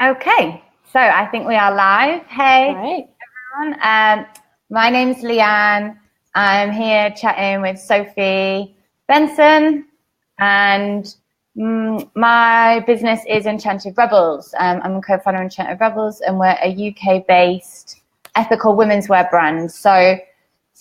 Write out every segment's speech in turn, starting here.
Okay, so I think we are live. Hey, Right. everyone. My name's Leanne. I'm here chatting with Sophie Benson, and my business is Enchanted Rebels. I'm a co-founder of Enchanted Rebels, and we're a UK-based ethical women's wear brand. So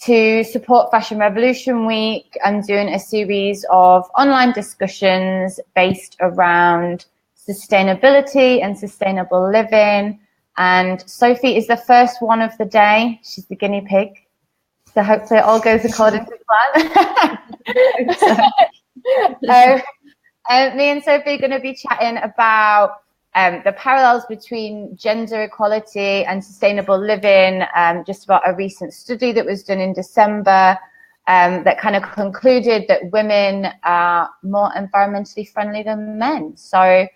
to support Fashion Revolution Week, I'm doing a series of online discussions based around sustainability and sustainable living. And Sophie is the first one of the day. She's the guinea pig. So hopefully it all goes according to plan. Me and Sophie are going to be chatting about the parallels between gender equality and sustainable living, just about a recent study that was done in December that kind of concluded that women are more environmentally friendly than men. So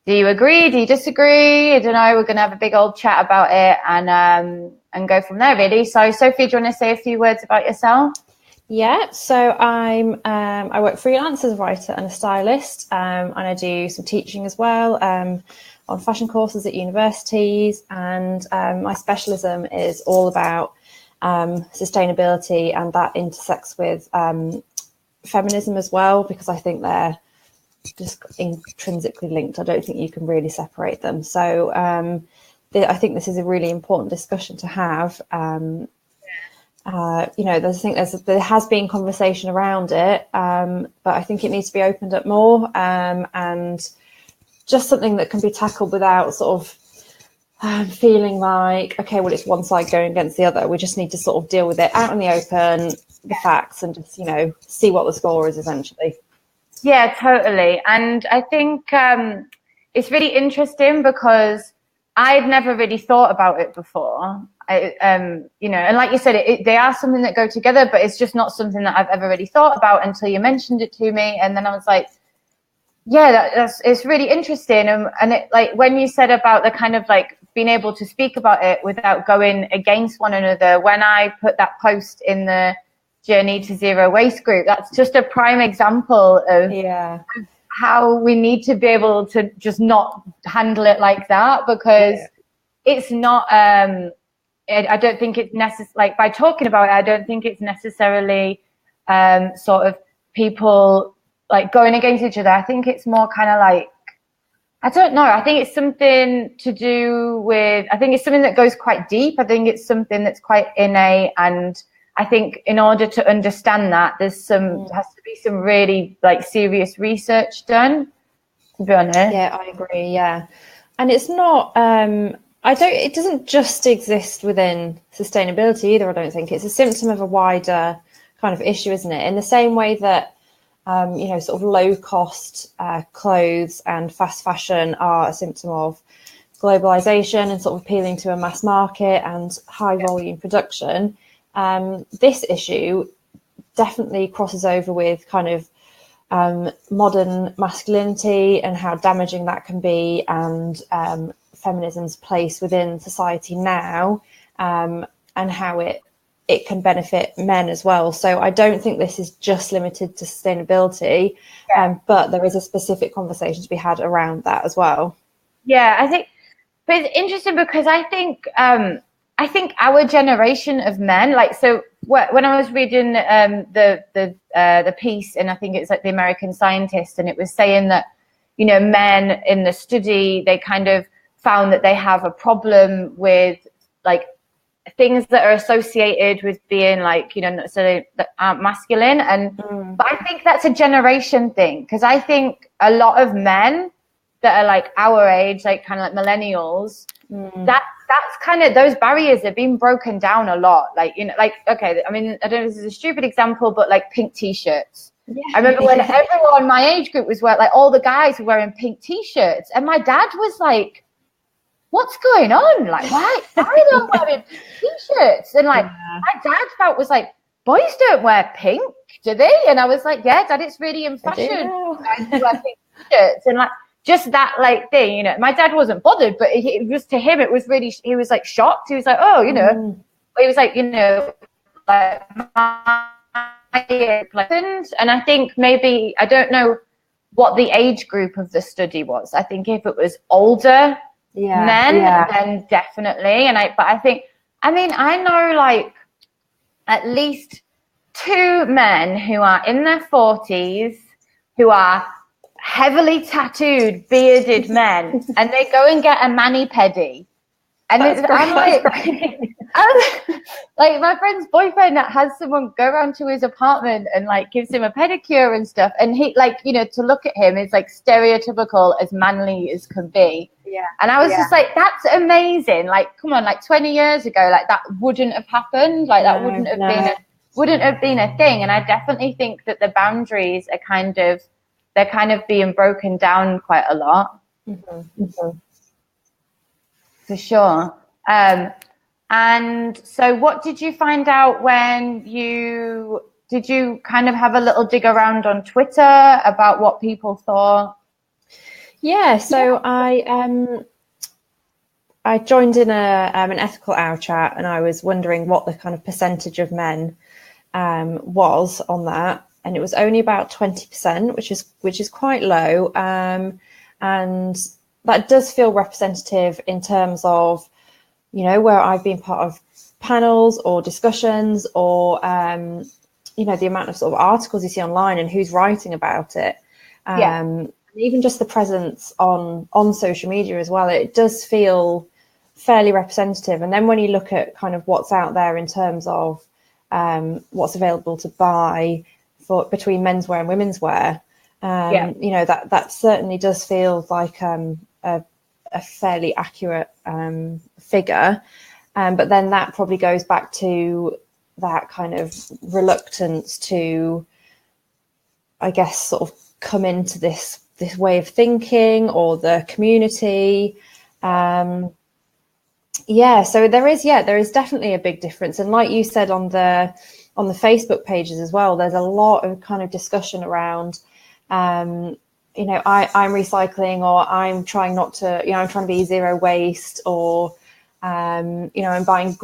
do you agree? Do you disagree? I don't know. We're going to have a big old chat about it and go from there, really. So, Sophie, do you want to say a few words about yourself? Yeah, so I work freelance as a writer and a stylist, and I do some teaching as well on fashion courses at universities. And my specialism is all about sustainability, and that intersects with feminism as well, because I think they're just intrinsically linked. I don't think you can really separate them. So I think this is a really important discussion to have. There has been conversation around it, but I think it needs to be opened up more, and just something that can be tackled without sort of feeling like, okay, well, it's one side going against the other. We just need to sort of deal with it out in the open, the facts, and just, see what the score is essentially. Yeah, totally. And I think it's really interesting because I'd never really thought about it before. And like you said, they are something that go together, but it's just not something that I've ever really thought about until you mentioned it to me. And then I was like, yeah, it's really interesting. And it, like when you said about the kind of like being able to speak about it without going against one another, when I put that post in the Journey to Zero Waste group, that's just a prime example of how we need to be able to just not handle it like that, because it's not I don't think it's necessary, like by talking about it, I don't think it's necessarily sort of people like going against each other. I think it's more kind of like, I don't know. I think it's something to do with, I think it's something that goes quite deep. I think it's something that's quite innate. And I think in order to understand that, has to be some really like serious research done, to be honest. Yeah, I agree. Yeah. And it's not, it doesn't just exist within sustainability either. I don't think it's a symptom of a wider kind of issue, isn't it? In the same way that, sort of low cost clothes and fast fashion are a symptom of globalization and sort of appealing to a mass market and high volume production. This issue definitely crosses over with kind of modern masculinity and how damaging that can be, and feminism's place within society now, and how it can benefit men as well. So I don't think this is just limited to sustainability, but there is a specific conversation to be had around that as well. Yeah, I think, but it's interesting because I think our generation of men, like, so when I was reading the piece, and I think it's like the American Scientist, and it was saying that, men in the study, they kind of found that they have a problem with like things that are associated with being like, so that aren't masculine. And but I think that's a generation thing, because I think a lot of men that are like our age, like kind of like millennials, that's kind of, those barriers have been broken down a lot. Like, like, okay, I mean, I don't know if this is a stupid example, but like pink t-shirts. Yeah. I remember when everyone my age group was wearing, like all the guys were wearing pink t-shirts, and my dad was like, what's going on? Like, why are they all wearing pink t-shirts? And like, my dad felt was like, boys don't wear pink, do they? And I was like, yeah, Dad, it's really in fashion. Guys wear pink t-shirts. And like, just that like thing, my dad wasn't bothered, but it was, to him, it was really, he was like shocked. He was like, oh, he was like, like my, and I think maybe, I don't know what the age group of the study was. I think if it was older, men, then definitely. But I think, I mean, I know like at least 2 men who are in their 40s who are heavily tattooed, bearded men, and they go and get a mani-pedi. And I'm like, like my friend's boyfriend that has someone go around to his apartment and like gives him a pedicure and stuff. And he like, you know, to look at him is like stereotypical as manly as can be. Yeah. And I was just like, that's amazing. Like, come on, like 20 years ago, like that wouldn't have happened. Like that wouldn't have been a thing. And I definitely think that the boundaries are they're kind of being broken down quite a lot. Mm-hmm. Mm-hmm. For sure. And so what did you find out when did you kind of have a little dig around on Twitter about what people thought? Yeah, so I joined in an ethical hour chat, and I was wondering what the kind of percentage of men was on that, and it was only about 20%, which is quite low, and that does feel representative in terms of, you know, where I've been part of panels or discussions or, you know, the amount of sort of articles you see online and who's writing about it. Even just the presence on social media as well, it does feel fairly representative. And then when you look at kind of what's out there in terms of what's available to buy for between menswear and women's wear, you know, that certainly does feel like a fairly accurate figure. But then that probably goes back to that kind of reluctance to, I guess, sort of come into this way of thinking or the community. So there is definitely a big difference. And like you said on the Facebook pages as well, there's a lot of kind of discussion around, you know, I'm recycling, or I'm trying not to, you know, I'm trying to be zero waste, or, you know, I'm buying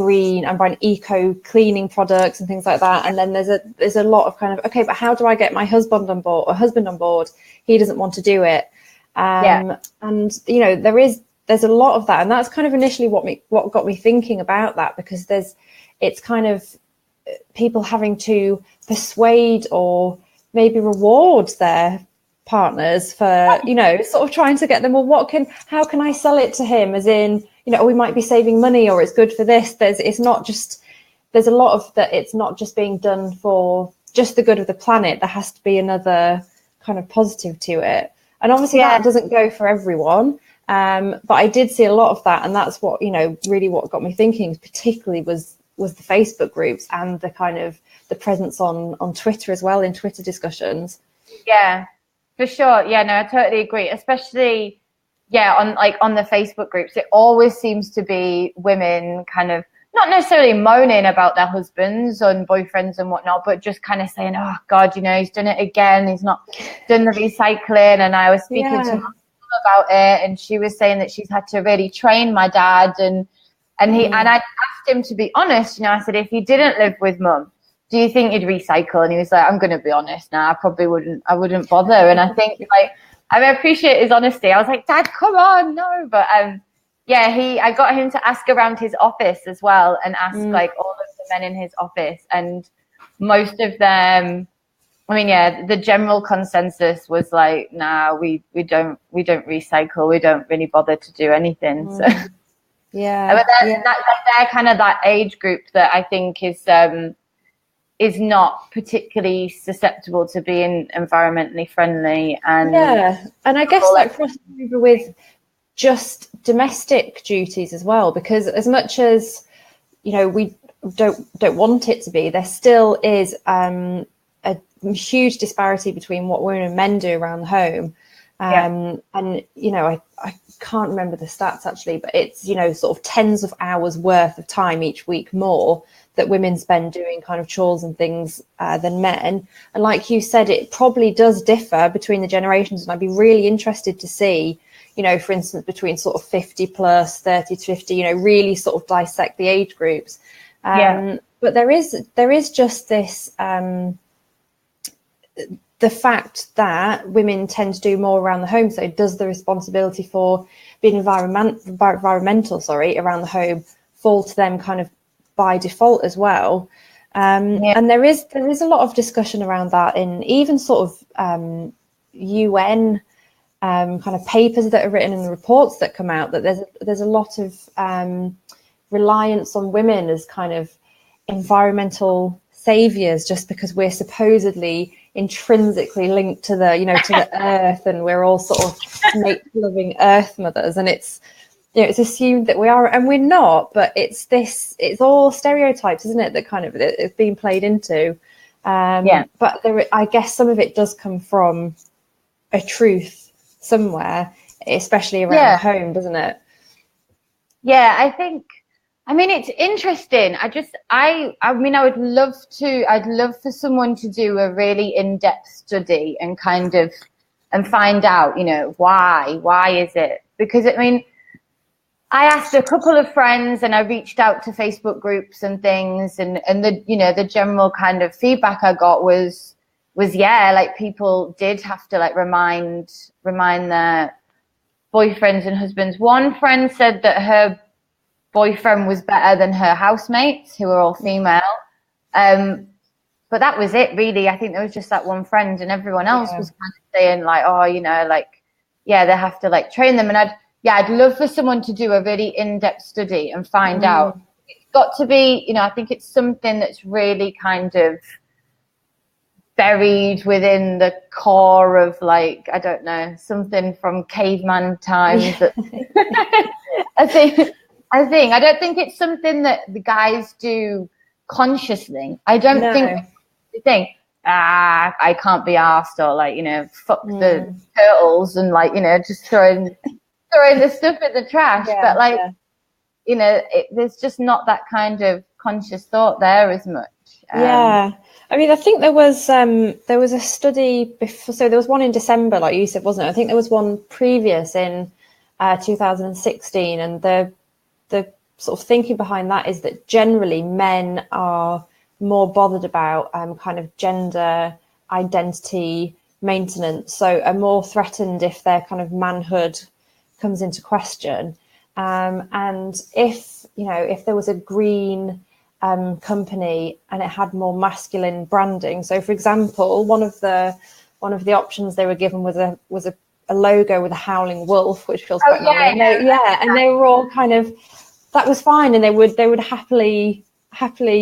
eco cleaning products and things like that. And then there's a lot of kind of, okay, but how do I get my husband on board? He doesn't want to do it. And, you know, there's a lot of that. And that's kind of initially what got me thinking about that, because it's kind of people having to persuade or maybe reward their partners for, you know, sort of trying to get them, well, how can I sell it to him, as in, you know, we might be saving money, or it's good for this. There's a lot of that. It's not just being done for just the good of the planet. There has to be another kind of positive to it. And obviously that doesn't go for everyone. But I did see a lot of that. And that's what, you know, really what got me thinking particularly was the Facebook groups and the kind of the presence on Twitter as well, in Twitter discussions. Yeah, for sure. Yeah, no, I totally agree. Especially, on the Facebook groups, it always seems to be women kind of not necessarily moaning about their husbands and boyfriends and whatnot, but just kind of saying, oh God, you know, he's done it again. He's not done the recycling. And I was speaking to my mum about it, and she was saying that she's had to really train my dad, and I asked him to be honest. You know, I said, if you didn't live with mum, do you think you'd recycle? And he was like, I'm going to be honest now. I wouldn't bother. And I think I appreciate his honesty. I was like, Dad, come on. No. But I got him to ask around his office as well, and ask like all of the men in his office. And most of them, I mean, the general consensus was like, nah, we don't recycle. We don't really bother to do anything. So but they're kind of that age group that I think is not particularly susceptible to being environmentally friendly. And I guess that crosses over with just domestic duties as well, because as much as, you know, we don't want it to be, there still is a huge disparity between what women and men do around the home. And, you know, I can't remember the stats actually, but it's, you know, sort of tens of hours worth of time each week more that women spend doing kind of chores and things than men. And like you said, it probably does differ between the generations. And I'd be really interested to see, you know, for instance, between sort of 50 plus, 30 to 50, you know, really sort of dissect the age groups. But there is just this, the fact that women tend to do more around the home, so does the responsibility for being environmental around the home fall to them kind of by default as well? And there is a lot of discussion around that in even sort of UN kind of papers that are written and reports that come out, that there's a lot of reliance on women as kind of environmental saviors, just because we're supposedly intrinsically linked to the, you know, to the earth, and we're all sort of nature loving earth mothers, and it's, you know, it's assumed that we are, and we're not. But it's all stereotypes, isn't it, that kind of it's being played into. But I guess some of it does come from a truth somewhere, especially around home, doesn't it? Yeah, I mean, it's interesting. I mean, I'd love for someone to do a really in-depth study and kind of, and find out, you know, why is it? Because, I mean, I asked a couple of friends and I reached out to Facebook groups and things, and the, you know, the general kind of feedback I got was like people did have to like remind their boyfriends and husbands. One friend said that her boyfriend was better than her housemates, who were all female. But that was it, really. I think there was just that one friend, and everyone else was kind of saying like, oh, you know, like, yeah, they have to like train them. And I'd love for someone to do a really in-depth study and find out. It's got to be, you know, I think it's something that's really kind of buried within the core of, like, I don't know, something from caveman times. That I don't think it's something that the guys do consciously. I don't think they think, I can't be arsed, or like, you know, fuck the turtles, and like, you know, just throwing the stuff in the trash. But like, you know, there's just not that kind of conscious thought there as much. I mean, I think there was a study before, so there was one in December, like you said, wasn't it? I think there was one previous in 2016, and the sort of thinking behind that is that generally men are more bothered about kind of gender identity maintenance, so are more threatened if their kind of manhood comes into question. And if, you know, if there was a green company and it had more masculine branding, so for example, one of the options they were given was a logo with a howling wolf, which feels quite nice. And they were all kind of, that was fine, and they would happily,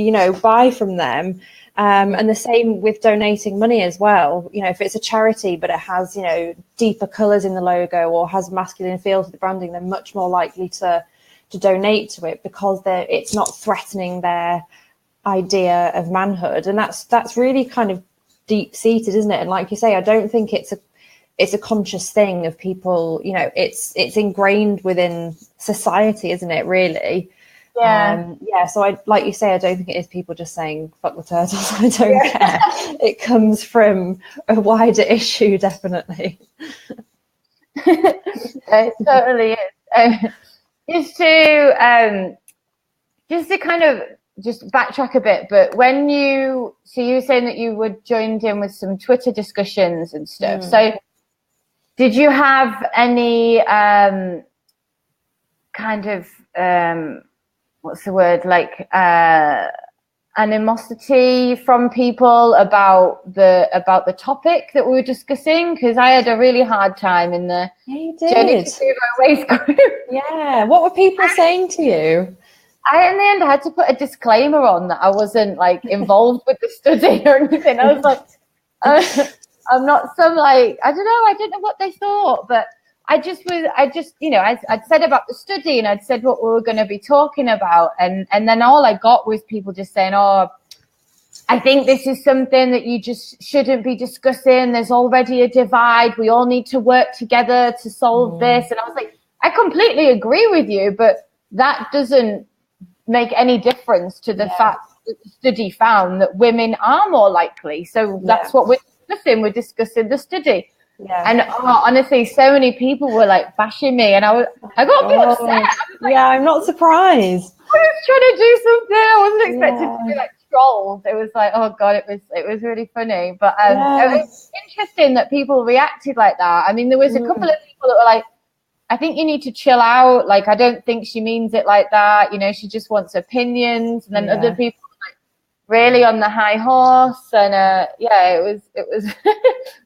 you know, buy from them. And the same with donating money as well. You know, if it's a charity but it has, you know, deeper colours in the logo or has masculine feel to the branding, they're much more likely to donate to it, because it's not threatening their idea of manhood. And that's really kind of deep seated, isn't it? And like you say, I don't think it's a conscious thing of people, you know, it's ingrained within society, isn't it, really? So I, like you say, I don't think it is people just saying fuck the turtles, I don't care. It comes from a wider issue, definitely. It totally is. Just to kind of just backtrack a bit, but when you were saying that you were joined in with some Twitter discussions and stuff, so did you have any kind of what's the word, like animosity from people about the topic that we were discussing? Because I had a really hard time in the Journey to Zero Waste group. What were people saying to you? In the end, I had to put a disclaimer on that I wasn't like involved with the study or anything. I was like, I'm not some, like, I don't know what they thought, but I just, you know, I'd said about the study and I'd said what we were going to be talking about. And then all I got was people just saying, oh, I think this is something that you just shouldn't be discussing. There's already a divide. We all need to work together to solve this. And I was like, I completely agree with you, but that doesn't make any difference to the fact that the study found that women are more likely. So that's what we're discussing. We're discussing the study. And honestly, so many people were like bashing me, and I got a bit upset. I'm not surprised. I was trying to do something. I wasn't expected to be like trolls. It was like, oh god, it was really funny. But it was interesting that people reacted like that. I mean, there was a couple of people that were like, I think you need to chill out. Like, I don't think she means it like that. You know, she just wants opinions. And then other people were like really on the high horse. And it was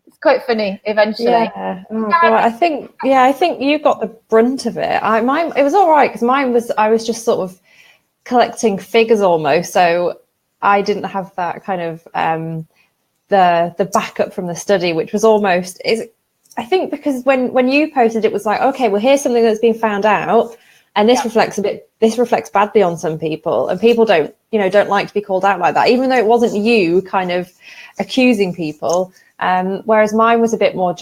it's quite funny eventually. Yeah. Oh, God. I think you got the brunt of it. Mine, it was all right because I was just sort of collecting figures almost. So I didn't have that kind of the backup from the study, which was almost I think because when you posted, it was like, okay, well, here's something that's been found out, and this reflects badly on some people, and people don't like to be called out like that, even though it wasn't you kind of accusing people. Whereas mine was a bit more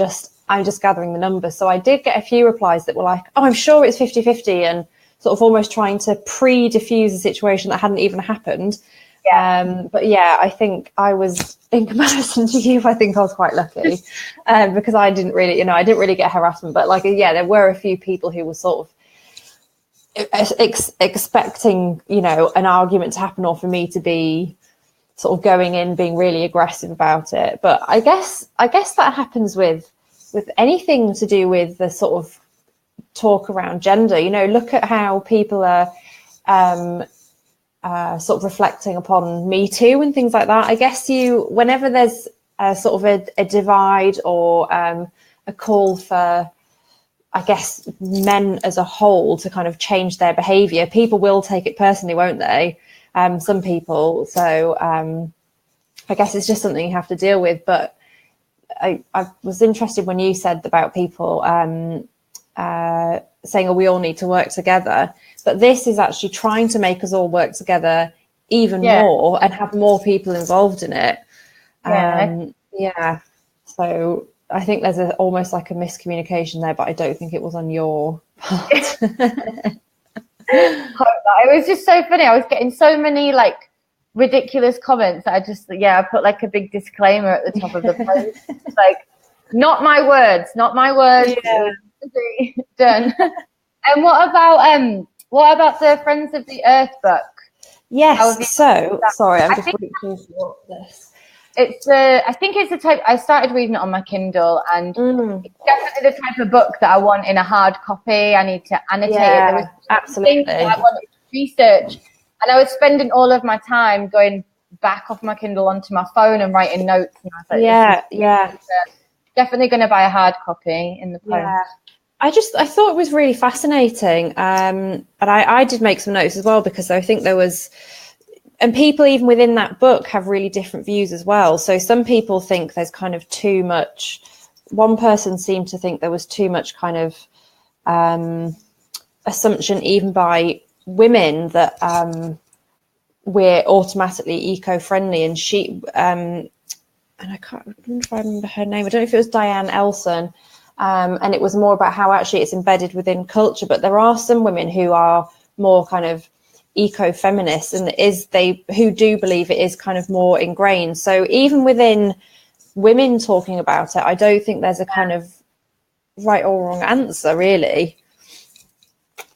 I'm just gathering the numbers. So I did get a few replies that were like, oh, I'm sure it's 50-50, and sort of almost trying to pre-diffuse a situation that hadn't even happened. But I think I was, in comparison to you, I think I was quite lucky because I didn't really get harassment. But there were a few people who were sort of expecting, an argument to happen or for me to be sort of going in, being really aggressive about it. But I guess that happens with anything to do with the sort of talk around gender. Look at how people are sort of reflecting upon Me Too and things like that. I guess whenever there's a sort of a divide or a call for, I guess, men as a whole to kind of change their behaviour, people will take it personally, won't they? Some people. So I guess it's just something you have to deal with. But I was interested when you said about people saying, oh, we all need to work together. But this is actually trying to make us all work together even more and have more people involved in it. So I think there's almost like a miscommunication there, but I don't think it was on your part. It was just so funny. I was getting so many like ridiculous comments that I put like a big disclaimer at the top of the post. It's like, not my words. Yeah. Done. And what about the Friends of the Earth book? Yes. So sorry, I'm just reaching for this. I think it's the type. I started reading it on my Kindle, and it's definitely the type of book that I want in a hard copy. I need to annotate it. There was absolutely. That I wanted to research, and I was spending all of my time going back off my Kindle onto my phone and writing notes. And I was like, definitely going to buy a hard copy in the post. Yeah. I thought it was really fascinating. And I did make some notes as well, because I think there was, and people even within that book have really different views as well. So some people think there's kind of too much. One person seemed to think there was too much kind of assumption even by women that we're automatically eco-friendly. And she, and I can't remember if I remember her name. I don't know if it was Diane Elson. And it was more about how actually it's embedded within culture. But there are some women who are more kind of eco-feminists and who do believe it is kind of more ingrained. So even within women talking about it, I don't think there's a kind of right or wrong answer, really.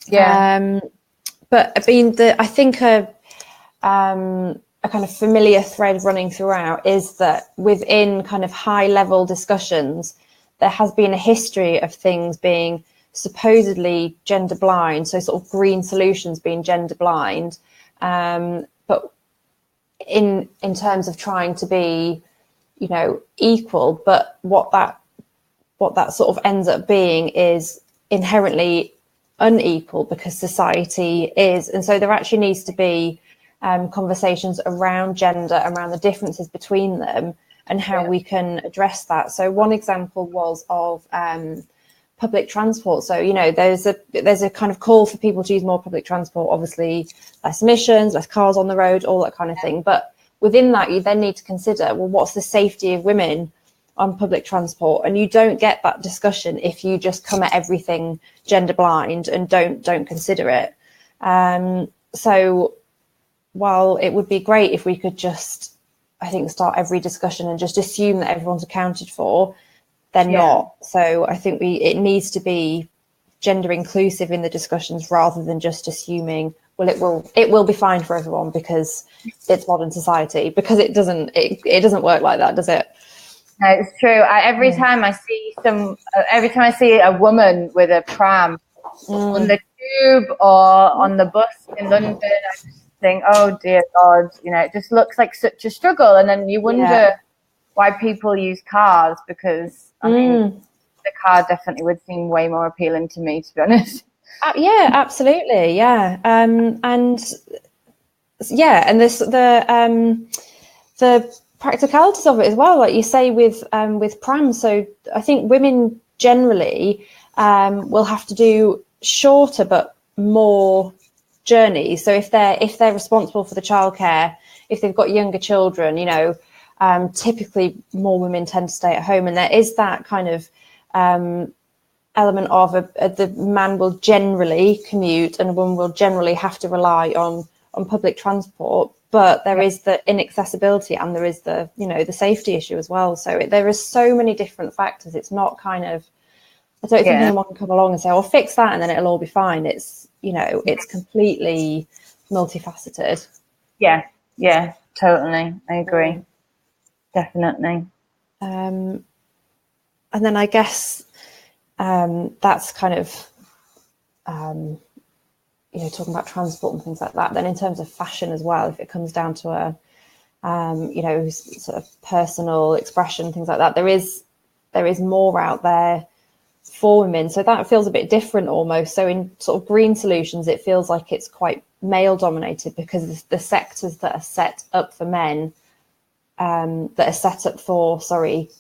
Yeah. But I mean, I think a kind of familiar thread running throughout is that within kind of high-level discussions, there has been a history of things being supposedly gender blind, so sort of green solutions being gender blind, but in terms of trying to be, equal. But what that sort of ends up being is inherently unequal, because society is, and so there actually needs to be conversations around gender, around the differences between them, and how we can address that. So one example was of public transport. So, there's a kind of call for people to use more public transport, obviously less emissions, less cars on the road, all that kind of thing. But within that, you then need to consider, well, what's the safety of women on public transport? And you don't get that discussion if you just come at everything gender blind and don't consider it. So while it would be great if we could just, I think, start every discussion and just assume that everyone's accounted for, they're not. So I think it needs to be gender inclusive in the discussions rather than just assuming, well, it will be fine for everyone because it's modern society, because it doesn't work like that, does it? No, it's true. Every time I see a woman with a pram on the tube or on the bus in London, I just think, oh dear God, it just looks like such a struggle. And then you wonder why people use cars, because I mean, the car definitely would seem way more appealing to me, to be honest. Yeah, absolutely. Yeah. And this the practicalities of it as well, like you say with prams. So I think women generally will have to do shorter but more journeys. So if they're responsible for the childcare, if they've got younger children, typically more women tend to stay at home, and there is that kind of element of the man will generally commute and a woman will generally have to rely on public transport, but there is the inaccessibility and there is the the safety issue as well. So there is so many different factors. It's not kind of, I don't think anyone can come along and say, "I'll fix that and then it'll all be fine." It's it's completely multifaceted. Yeah, totally. I agree. Definitely. And then I guess that's kind of talking about transport and things like that. Then in terms of fashion as well, if it comes down to a sort of personal expression, things like that, there is more out there for women. So that feels a bit different almost. So in sort of green solutions, it feels like it's quite male dominated, because the sectors that are set up for men, that are set up for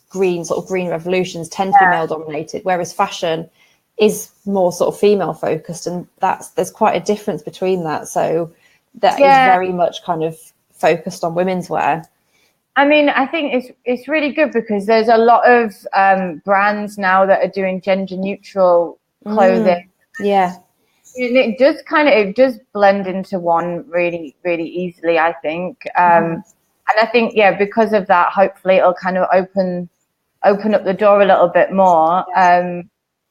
green revolutions tend to be male dominated, whereas fashion is more sort of female focused, and there's quite a difference between that. So that is very much kind of focused on women's wear. I mean, I think it's really good because there's a lot of brands now that are doing gender neutral clothing. Yeah. And it does blend into one really, really easily, I think. And I think, because of that, hopefully it'll kind of open up the door a little bit more.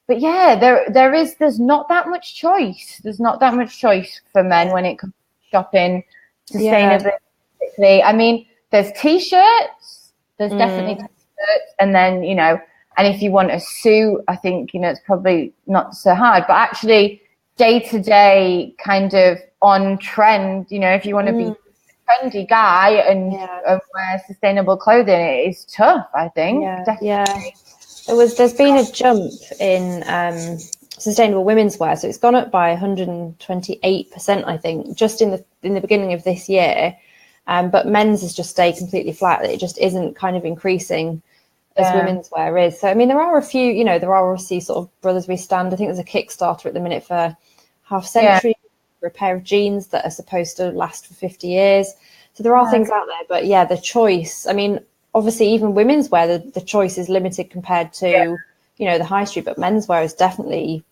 But there's not that much choice. There's not that much choice for men when it comes to shopping sustainably. I mean, there's T-shirts. There's definitely T-shirts, and then and if you want a suit, I think it's probably not so hard. But actually, day to day, kind of on trend. If you want to be a trendy guy and wear sustainable clothing, it is tough, I think. There's been a jump in sustainable women's wear, so it's gone up by 128%, I think, just in the beginning of this year. But men's has just stayed completely flat. It just isn't kind of increasing as women's wear is. So I mean, there are a few, there are obviously sort of Brothers We Stand. I think there's a Kickstarter at the minute for Half Century for a pair of jeans that are supposed to last for 50 years. So there are things out there, but the choice, I mean, obviously even women's wear, the choice is limited compared to the high street, but men's wear is definitely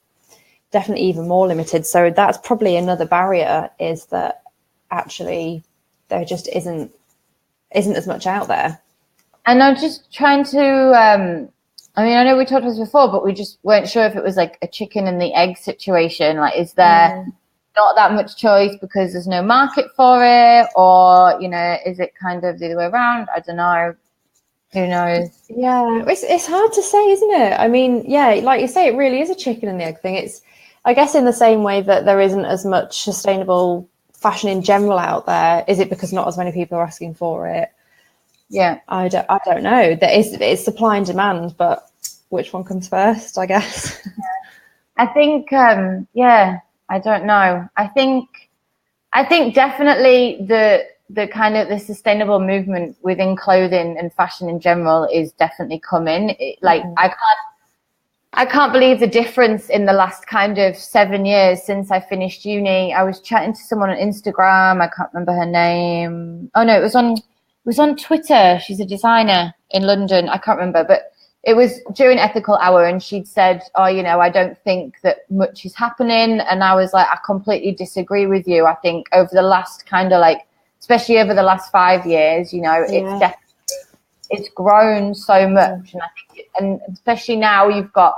even more limited. So that's probably another barrier, is that actually there just isn't as much out there. And I'm just trying to I mean, I know we talked about this before, but we just weren't sure if it was like a chicken and the egg situation. Like, is there not that much choice because there's no market for it, or is it kind of the other way around? I don't know. Who knows? Yeah, it's hard to say, isn't it? I mean, like you say, it really is a chicken and the egg thing. It's, I guess, in the same way that there isn't as much sustainable fashion in general out there. Is it because not as many people are asking for it? Yeah, I don't know. It's supply and demand, but which one comes first, I guess? I think I don't know. I think definitely the kind of the sustainable movement within clothing and fashion in general is definitely coming. I can't believe the difference in the last kind of 7 years since I finished uni. I was chatting to someone on Instagram. I can't remember her name. Oh no, it was on Twitter. She's a designer in London. I can't remember, but it was during Ethical Hour, and she'd said, I don't think that much is happening. And I was like, I completely disagree with you. I think over the last kind of especially over the last 5 years, it's grown so much. And I think, and especially now you've got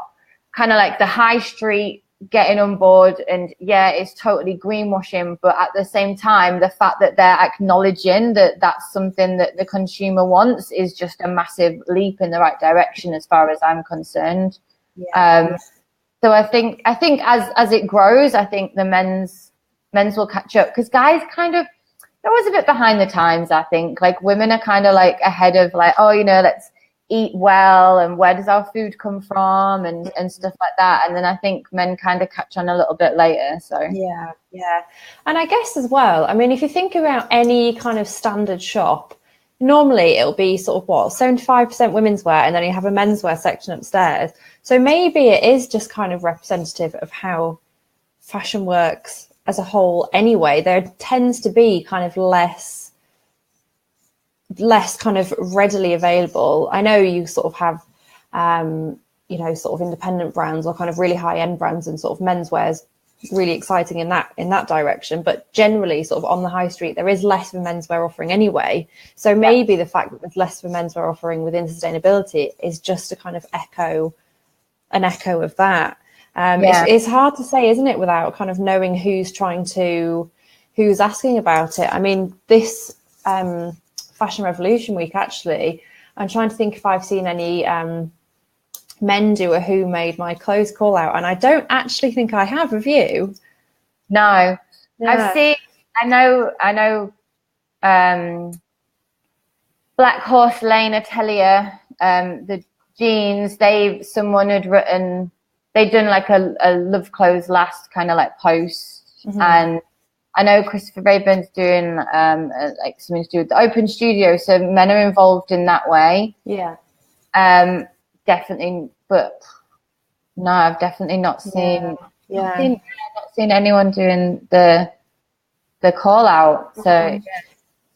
kind of like the high street getting on board, and yeah, it's totally greenwashing, but at the same time, the fact that they're acknowledging that that's something that the consumer wants is just a massive leap in the right direction as far as I'm concerned. So I think as it grows, I think the men's will catch up, because guys kind of, they're always a bit behind the times. I think like women are kind of like ahead of like, oh, you know, let's eat well, and where does our food come from, and stuff like that. And then I think men kind of catch on a little bit later. So yeah. And I guess as well, I mean, if you think about any kind of standard shop, normally it'll be sort of 75% women's wear, and then you have a menswear section upstairs. So maybe it is just kind of representative of how fashion works as a whole anyway. There tends to be kind of less kind of readily available. I know you sort of have, you know, sort of independent brands or kind of really high end brands, and sort of menswear is really exciting in that direction. But generally, sort of on the high street, there is less of a menswear offering anyway. So maybe the fact that there's less of a menswear offering within sustainability is just a kind of echo of that. It's hard to say, isn't it, without kind of knowing who's asking about it. I mean, this Fashion Revolution week, actually, I'm trying to think if I've seen any men do a Who Made My Clothes call out, and I don't actually think I have. Have you? No. I know Black Horse Lane Atelier, the jeans, someone had written, they'd done like a Love Clothes Last kind of like post. And I know Christopher Rayburn's doing like something to do with the Open Studio, so men are involved in that way. Definitely, but no, I've definitely not seen not seen anyone doing the call out. So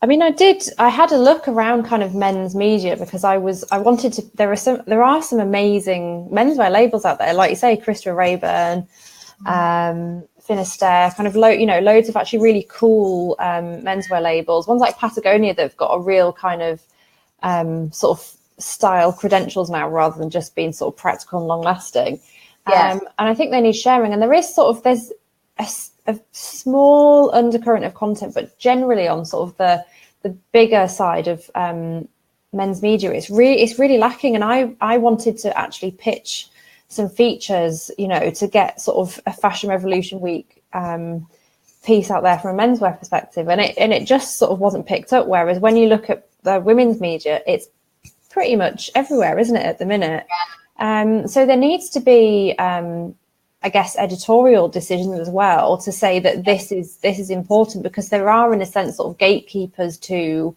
I mean, I had a look around kind of men's media, because I wanted to, there are some amazing menswear labels out there, like you say, Christopher Rayburn, Finisterre, kind of loads of actually really cool menswear labels, ones like Patagonia that have got a real kind of sort of style credentials now, rather than just being sort of practical and long lasting. And I think they need sharing, and there's a small undercurrent of content, but generally on sort of the bigger side of men's media, it's really lacking. And I wanted to actually pitch some features, you know, to get sort of a Fashion Revolution week piece out there from a menswear perspective, and it just sort of wasn't picked up. Whereas when you look at the women's media, it's pretty much everywhere, isn't it, at the minute? So there needs to be I guess editorial decisions as well, to say that this is important, because there are, in a sense, sort of gatekeepers to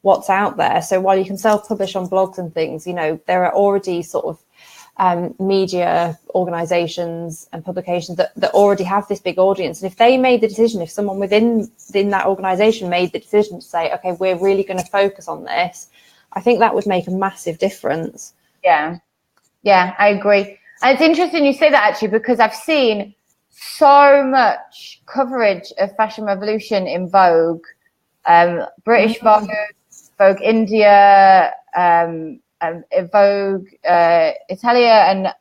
what's out there. So while you can self-publish on blogs and things, you know, there are already sort of media organizations and publications that already have this big audience. And if they made the decision, if someone within that organization made the decision to say, okay, we're really going to focus on this, I think that would make a massive difference. Yeah, I agree. And it's interesting you say that, actually, because I've seen so much coverage of Fashion Revolution in Vogue, British Vogue, Vogue India, Vogue Italia, and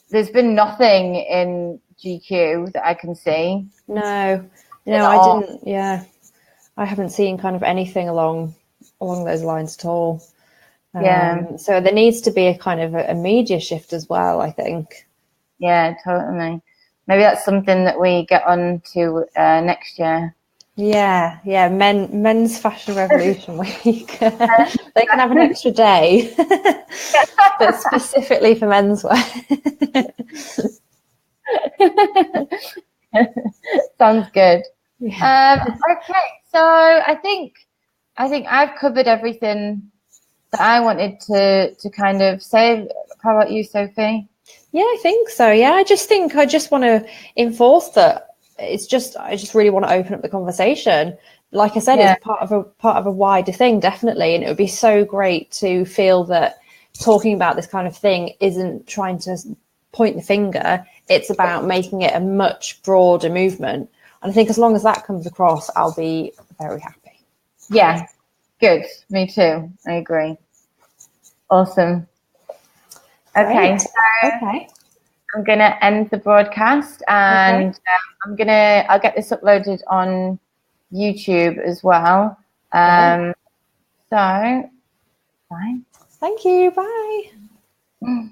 there's been nothing in GQ that I can see. No, I didn't. Yeah, I haven't seen kind of anything along those lines at all. So there needs to be a kind of a media shift as well, I think. Yeah, totally. Maybe that's something that we get on to next year. Yeah, men's Fashion Revolution week. They can have an extra day, but specifically for menswear. Sounds good. Okay, so I think I've covered everything that I wanted to kind of say. How about you, Sophie? Yeah, I think so. Yeah, I just want to enforce that. I just really want to open up the conversation. Like I said, it's part of a wider thing, definitely. And it would be so great to feel that talking about this kind of thing isn't trying to point the finger. It's about making it a much broader movement. And I think as long as that comes across, I'll be very happy. Yeah, good. Me too. I agree. Awesome. Okay. Okay. I'm gonna end the broadcast, and I'll get this uploaded on YouTube as well. So, bye. Thank you. Bye.